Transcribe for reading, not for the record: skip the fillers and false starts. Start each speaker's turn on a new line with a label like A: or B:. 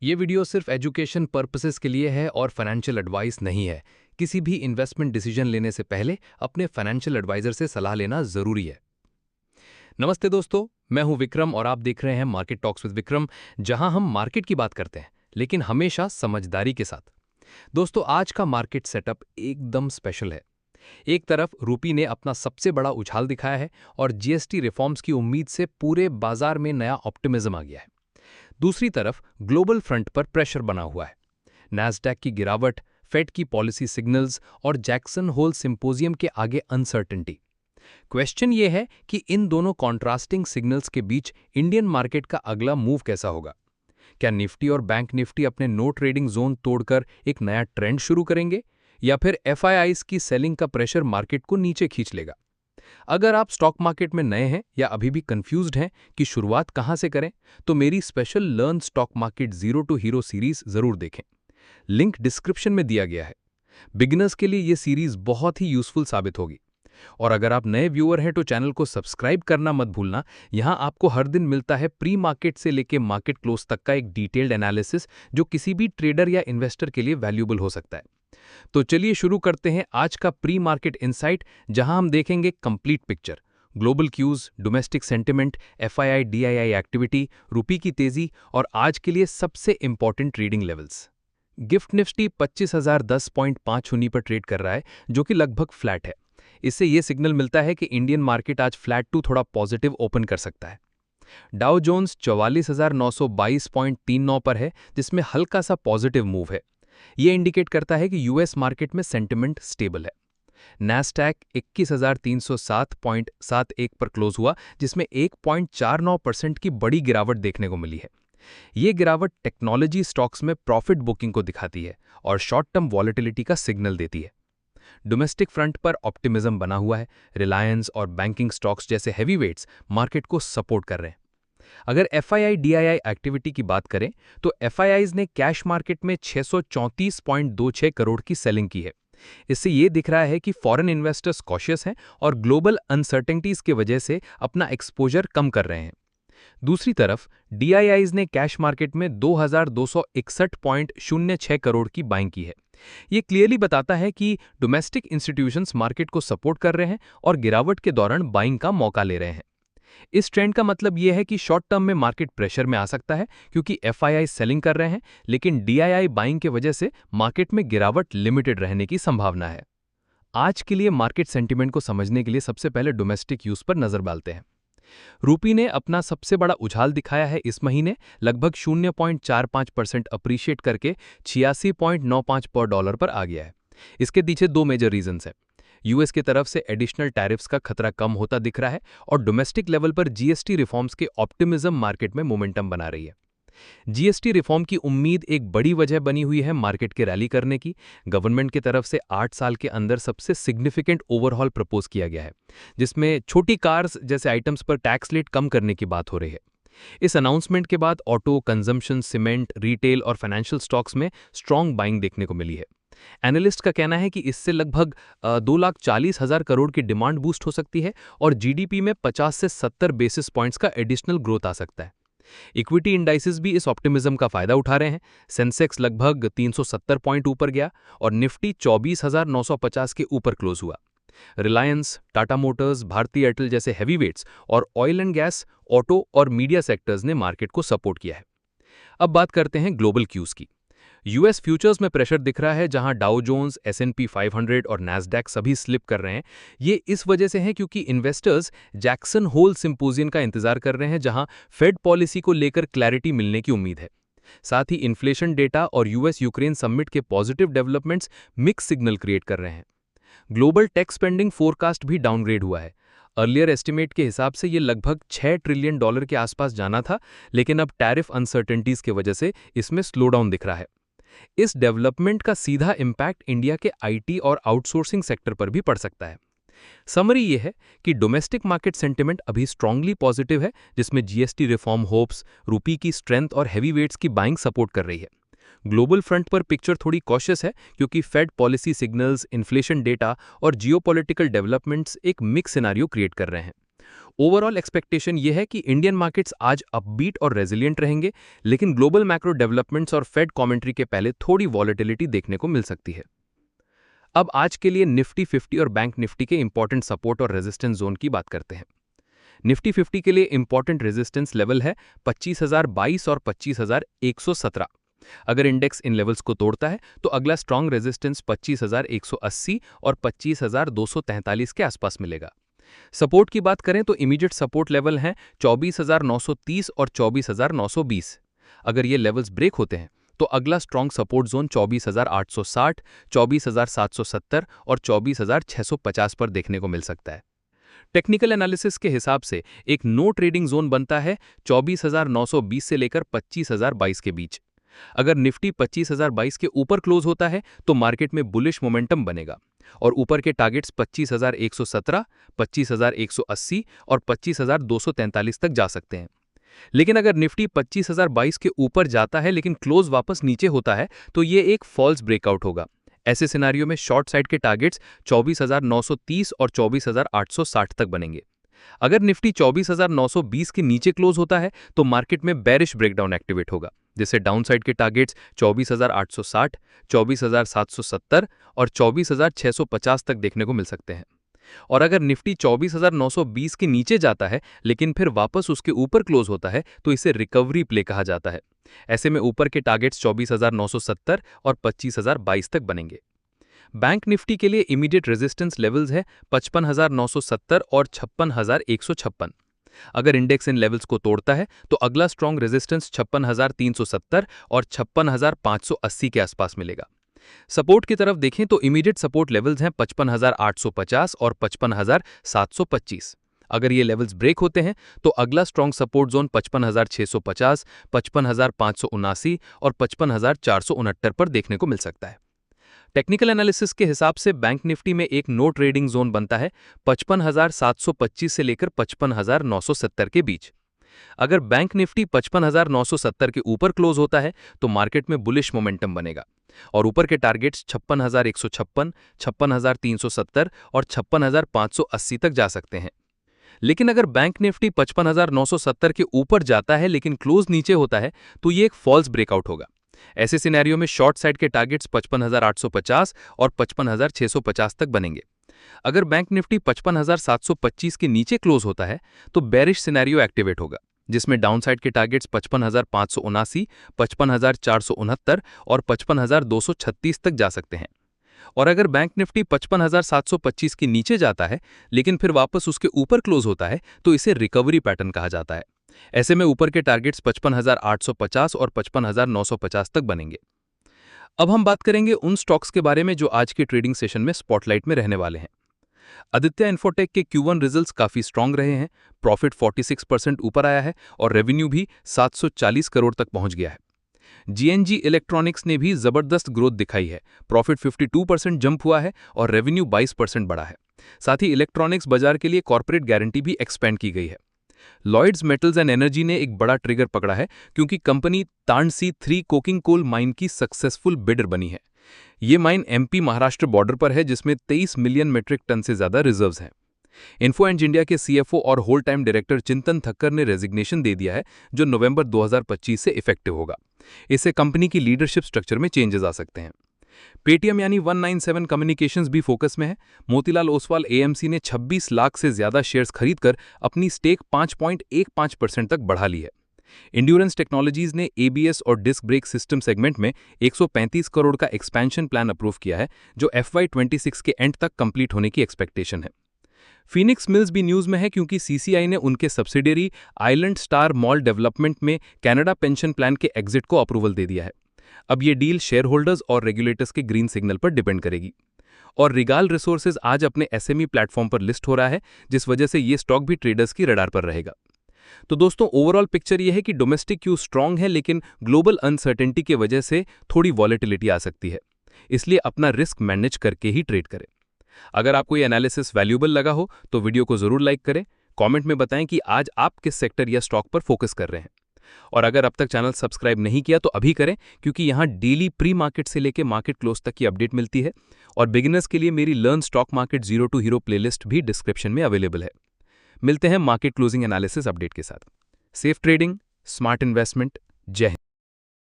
A: ये वीडियो सिर्फ education purposes के लिए है और फाइनेंशियल एडवाइस नहीं है। किसी भी इन्वेस्टमेंट डिसीजन लेने से पहले अपने फाइनेंशियल एडवाइजर से सलाह लेना जरूरी है। नमस्ते दोस्तों, मैं हूं विक्रम और आप देख रहे हैं मार्केट टॉक्स विद विक्रम, जहां हम मार्केट की बात करते हैं लेकिन हमेशा समझदारी के साथ। दोस्तों, आज का मार्केट सेटअप एकदम स्पेशल है। एक तरफ रूपी ने अपना सबसे बड़ा उछाल दिखाया है और जीएसटी रिफॉर्म्स की उम्मीद से पूरे बाजार में नया ऑप्टिमिज्म आ गया है। दूसरी तरफ ग्लोबल फ्रंट पर प्रेशर बना हुआ है। नैस्डैक की गिरावट, फेड की पॉलिसी सिग्नल्स और जैक्सन होल सिंपोजियम के आगे अनसर्टेनिटी। क्वेश्चन ये है कि इन दोनों कॉन्ट्रास्टिंग सिग्नल्स के बीच इंडियन मार्केट का अगला मूव कैसा होगा। क्या निफ्टी और बैंक निफ्टी अपने नो ट्रेडिंग जोन तोड़कर एक नया ट्रेंड शुरू करेंगे या फिर एफआईआईज की सेलिंग का प्रेशर मार्केट को नीचे खींच लेगा। अगर आप स्टॉक मार्केट में नए हैं या अभी भी कंफ्यूज्ड हैं कि शुरुआत कहां से करें, तो मेरी special learn stock market zero to hero series जरूर देखें। लिंक डिस्क्रिप्शन में दिया गया है। बिगिनर्स के लिए यह सीरीज बहुत ही यूजफुल साबित होगी। और अगर आप नए व्यूअर हैं तो चैनल को सब्सक्राइब करना मत भूलना। यहां आपको हर दिन मिलता है प्री मार्केट से लेकर मार्केट क्लोज तक का एक डिटेल्ड एनालिसिस, जो किसी भी ट्रेडर या इन्वेस्टर के लिए वैल्यूएबल हो सकता है। तो चलिए शुरू करते हैं आज का प्री मार्केट इनसाइट, जहां हम देखेंगे complete picture, global cues, domestic sentiment, FII DII activity, रुपये की तेजी और आज के लिए सबसे important trading levels. Gift Nifty 25,010.5 हुनी पर ट्रेड कर रहा है, जो कि लगभग फ्लैट है। इससे यह सिग्नल मिलता है कि इंडियन मार्केट आज फ्लैट टू थोड़ा पॉजिटिव ओपन कर सकता है। डाउ जोन्स 44,922.39 पर है, जिसमें हल्का सा पॉजिटिव मूव है। यह इंडिकेट करता है कि यूएस मार्केट में सेंटिमेंट स्टेबल है। नैस्डैक 21,307.71 पर क्लोज हुआ, जिसमें 1.49% की बड़ी गिरावट देखने को मिली है। ये गिरावट टेक्नोलॉजी स्टॉक्स में प्रॉफिट बुकिंग को दिखाती है और शॉर्ट टर्म वॉलेटिलिटी का सिग्नल देती है। डोमेस्टिक फ्रंट पर ऑप्टिमिज्म बना हुआ है। रिलायंस और बैंकिंग स्टॉक्स जैसे हैवीवेट्स मार्केट को सपोर्ट कर रहे हैं। अगर एफआईआई डीआईआई एक्टिविटी की बात करें तो एफआईआईज ने कैश मार्केट में 634.26 करोड़ की सेलिंग की है। इससे यह दिख रहा है कि फॉरेन इन्वेस्टर्स कॉशियस हैं और ग्लोबल अनसर्टेनिटीज की वजह से अपना एक्सपोजर कम कर रहे हैं। दूसरी तरफ डीआईआईज ने कैश मार्केट में 2,261.06 करोड़ की बाइंग की है। यह क्लियरली बताता है कि डोमेस्टिक इंस्टीट्यूशंस मार्केट को सपोर्ट कर रहे हैं और गिरावट के दौरान बाइंग का मौका ले रहे हैं। इस ट्रेंड का मतलब यह है कि शॉर्ट टर्म में मार्केट प्रेशर में आ सकता है, क्योंकि एफआईआई सेलिंग कर रहे हैं, लेकिन डीआईआई बाइंग की वजह से मार्केट में गिरावट लिमिटेड रहने की संभावना है। आज के लिए मार्केट सेंटीमेंट को समझने के लिए सबसे पहले डोमेस्टिक यूज पर नजर डालते हैं। रूपी ने अपना सबसे बड़ा उछाल दिखाया है इस महीने, लगभग 0.45% अप्रीशिएट करके 86.95 पर डॉलर पर आ गया है। इसके पीछे दो मेजर रीजंस हैं। यूएस की तरफ से एडिशनल टैरिफ्स का खतरा कम होता दिख रहा है और डोमेस्टिक लेवल पर जीएसटी रिफॉर्म्स के ऑप्टिमिज्म मार्केट में मोमेंटम बना रही है। जीएसटी रिफॉर्म की उम्मीद एक बड़ी वजह बनी हुई है मार्केट के रैली करने की। गवर्नमेंट की तरफ से 8 साल के अंदर सबसे सिग्निफिकेंट ओवरहॉल प्रपोज किया गया है, जिसमें छोटी कार्स जैसे आइटम्स पर टैक्स रेट कम करने की बात हो रही है। इस अनाउंसमेंट के बाद ऑटो, कंजम्पशन, सीमेंट, रिटेल और फाइनेंशियल स्टॉक्स में स्ट्रॉन्ग बाइंग देखने को मिली है। एनालिस्ट का कहना है कि इससे लगभग 2,40,000 करोड़ की डिमांड बूस्ट हो सकती है और जीडीपी में 50 से 70 बेसिस पॉइंट्स का एडिशनल ग्रोथ आ सकता है। इक्विटी इंडाइसेस भी इस ऑप्टिमिज्म का फायदा उठा रहे हैं। सेंसेक्स लगभग 370 पॉइंट ऊपर गया और निफ्टी 24,950 के ऊपर क्लोज हुआ। रिलायंस, टाटा मोटर्स, भारती एयरटेल जैसे हैवीवेट्स और ऑयल एंड गैस, ऑटो और मीडिया सेक्टर्स ने मार्केट को सपोर्ट किया है। अब बात करते हैं ग्लोबल क्यूज की। यूएस फ्यूचर्स में प्रेशर दिख रहा है, जहां डाउ जोन्स, एस&पी 500 और नैस्डैक सभी स्लिप कर रहे हैं। ये इस वजह से है क्योंकि इन्वेस्टर्स जैक्सन होल सिंपोजियम का इंतजार कर रहे हैं, जहां फेड पॉलिसी को लेकर क्लैरिटी मिलने की उम्मीद है। साथ ही इन्फ्लेशन डेटा और यूएस यूक्रेन समिट के positive developments mix signal create कर रहे हैं। ग्लोबल टेक स्पेंडिंग फोरकास्ट भी डाउनग्रेड हुआ है। अर्लियर एस्टिमेट के हिसाब से ये लगभग $6 ट्रिलियन के आसपास जाना था, लेकिन अब टैरिफ अनसर्टेनिटीज की वजह से इसमें स्लोडाउन दिख रहा है। इस डेवलपमेंट का सीधा इंपैक्ट इंडिया के आईटी और आउटसोर्सिंग सेक्टर पर भी पड़ सकता है। समरी यह है कि डोमेस्टिक मार्केट सेंटिमेंट अभी स्ट्रांगली पॉजिटिव है, जिसमें जीएसटी रिफॉर्म होप्स, रुपये की स्ट्रेंथ और हैवीवेट्स की बाइंग सपोर्ट कर रही है। ग्लोबल फ्रंट पर पिक्चर थोड़ी कॉशियस है, क्योंकि Fed policy signals, inflation data और जियोपॉलिटिकल डेवलपमेंट्स एक मिक्स सिनेरियो क्रिएट कर रहे हैं। ओवरऑल एक्सपेक्टेशन यह है कि इंडियन मार्केट्स आज अपबीट और रेजिलिएंट रहेंगे, लेकिन ग्लोबल मैक्रो डेवलपमेंट्स और फेड कमेंट्री के पहले थोड़ी वॉलेटिलिटी देखने को मिल सकती है। अब आज के लिए निफ्टी 50 और बैंक निफ्टी के इंपॉर्टेंट सपोर्ट और रेजिस्टेंस जोन की बात करते हैं। निफ्टी 50 के लिए इंपॉर्टेंट रेजिस्टेंस लेवल है 25,022 और 25,117। अगर इंडेक्स इन लेवल्स को तोड़ता है तो अगला स्ट्रॉन्ग रेजिस्टेंस 25,180 और 25,243 के आसपास मिलेगा। सपोर्ट की बात करें तो इमीडिएट सपोर्ट लेवल हैं 24,930 और 24,920। अगर ये लेवल्स ब्रेक होते हैं तो अगला स्ट्रॉन्ग सपोर्ट जोन 24,860, 24,770 और 24,650 पर देखने को मिल सकता है। टेक्निकल एनालिसिस के हिसाब से एक नो ट्रेडिंग जोन बनता है 24,920 से लेकर 25,022 के बीच। अगर निफ्टी 25,022 के ऊपर क्लोज होता है तो मार्केट में बुलिश मोमेंटम बनेगा और ऊपर के टारगेट्स 25,117, 25,180 और 25,243 तक जा सकते हैं। लेकिन अगर निफ्टी 25,022 के ऊपर जाता है लेकिन क्लोज वापस नीचे होता है तो ये एक फॉल्स ब्रेकआउट होगा। ऐसे सिनारियो में शॉर्ट साइड के टारगेट्स 24,930 और 24,860 तक बनेंगे। अगर निफ्टी 24,920 के नीचे क्लोज होता है तो मार्केट में बेरिश ब्रेकडाउन एक्टिवेट होगा, जिससे डाउनसाइड के टारगेट्स 24,860, 24,770 और 24,650 तक देखने को मिल सकते हैं। और अगर निफ्टी 24,920 के नीचे जाता है लेकिन फिर वापस उसके ऊपर क्लोज होता है तो इसे रिकवरी प्ले कहा जाता है। ऐसे में ऊपर के टारगेट्स 24,970 और 25,022 तक बनेंगे। बैंक निफ्टी के लिए इमीडिएट रेजिस्टेंस लेवल्स है 55,970 और 56,156। अगर इंडेक्स इन लेवल्स को तोड़ता है तो अगला स्ट्रॉन्ग रेजिस्टेंस 56,370 और 56,580 के आसपास मिलेगा। सपोर्ट की तरफ देखें तो इमीडिएट सपोर्ट लेवल्स हैं 55,850 और 55,725। अगर ये लेवल्स ब्रेक होते हैं तो अगला स्ट्रॉन्ग सपोर्ट जोन 55,650, 55,579 और 55,469 पर देखने को मिल सकता है। टेक्निकल एनालिसिस के हिसाब से बैंक निफ्टी में एक नो ट्रेडिंग जोन बनता है 55,725 से लेकर 55,970 के बीच। अगर बैंक निफ्टी 55,970 के ऊपर क्लोज होता है तो मार्केट में बुलिश मोमेंटम बनेगा और ऊपर के टारगेट्स 56,156, 56,370 और 56,580 तक जा सकते हैं। लेकिन अगर बैंक निफ्टी 55,970 के ऊपर जाता है लेकिन क्लोज नीचे होता है तो ये एक फॉल्स ब्रेकआउट होगा। ऐसे सिनेरियो में शॉर्ट साइड के टारगेट्स 55,850 और 55,650 तक बनेंगे। अगर बैंक निफ्टी 55,725 के नीचे क्लोज होता है तो बेरिश सिनेरियो एक्टिवेट होगा, जिसमें डाउनसाइड के टारगेट्स 55,579, 55,469 और 55,236 तक जा सकते हैं। और अगर बैंक निफ्टी 55,725 के नीचे जाता है लेकिन फिर वापस उसके ऊपर क्लोज होता है तो इसे रिकवरी पैटर्न कहा जाता है। ऐसे में ऊपर के टारगेट्स 55,850 और 55,950 तक बनेंगे। अब हम बात करेंगे उन स्टॉक्स के बारे में जो आज के ट्रेडिंग सेशन में स्पॉटलाइट में रहने वाले हैं। आदित्य इन्फोटेक के Q1 रिजल्ट्स काफी स्ट्रांग रहे हैं। प्रॉफिट 46% ऊपर आया है और रेवेन्यू भी 740 करोड़ तक पहुंच गया है। GNG इलेक्ट्रॉनिक्स ने भी जबरदस्त ग्रोथ दिखाई है। प्रॉफिट 52% जंप हुआ है और रेवेन्यू 22% बढ़ा है। साथ ही इलेक्ट्रॉनिक्स बाजार के लिए कॉर्पोरेट गारंटी भी एक्सपेंड की गई है। लॉयड्स मेटल्स एंड एनर्जी ने एक बड़ा ट्रिगर पकड़ा है क्योंकि कंपनी तांडसी 3 कोकिंग कोल माइन की सक्सेसफुल बिडर बनी है। ये माइन MP महाराष्ट्र बॉर्डर पर है, जिसमें 23 मिलियन मेट्रिक टन से ज्यादा रिजर्व्स हैं। इन्फो एंड इंडिया के CFO और होल टाइम डायरेक्टर चिंतन ठक्कर ने रेजिग्नेशन दे दिया है, जो नवंबर 2025 से इफेक्टिव होगा। इससे कंपनी की लीडरशिप स्ट्रक्चर में चेंजेस आ सकते हैं। पेटीएम यानी 197 कम्युनिकेशंस भी फोकस में है। मोतीलाल ओसवाल AMC ने 26 लाख से ज्यादा शेयर्स खरीदकर अपनी स्टेक 5.15% तक बढ़ा ली है। इंड्योरेंस टेक्नोलॉजीज ने ABS और डिस्क ब्रेक सिस्टम सेगमेंट में 135 करोड़ का एक्सपेंशन प्लान अप्रूव किया है, जो FY26 के एंड तक कंप्लीट होने की एक्सपेक्टेशन है। फीनिक्स मिल्स भी न्यूज में है क्योंकि CCI ने उनके subsidiary island star mall development में कनाडा पेंशन प्लान के एग्जिट को अप्रूवल दे दिया है। अब ये डील शेयर होल्डर्स और रेगुलेटर्स के ग्रीन सिग्नल पर डिपेंड करेगी। और रिगाल रिसोर्सेज आज अपने SME प्लेटफॉर्म पर लिस्ट हो रहा है, जिस वजह से ये स्टॉक भी ट्रेडर्स की रडार पर रहेगा। तो दोस्तों, ओवरऑल पिक्चर ये है कि डोमेस्टिक क्यू स्ट्रांग है, लेकिन ग्लोबल अनसर्टेनिटी की वजह से थोड़ी वॉलेटिलिटी आ सकती है। इसलिए अपना रिस्क मैनेज करके ही ट्रेड करें। अगर आपको ये एनालिसिस वैल्यूएबल लगा हो तो वीडियो को जरूर लाइक करें। कमेंट में बताएं कि आज आप किस सेक्टर या स्टॉक पर फोकस कर रहे हैं। और अगर अब तक चैनल सब्सक्राइब नहीं किया तो अभी करें, क्योंकि यहाँ डेली प्री मार्केट से लेकर मार्केट क्लोज तक की अपडेट मिलती है। और बिगिनर्स के लिए मेरी learn stock market zero to hero playlist भी डिस्क्रिप्शन में अवेलेबल है। मिलते हैं मार्केट क्लोजिंग एनालिसिस अपडेट के साथ। Safe trading, smart investment. जय हिंद।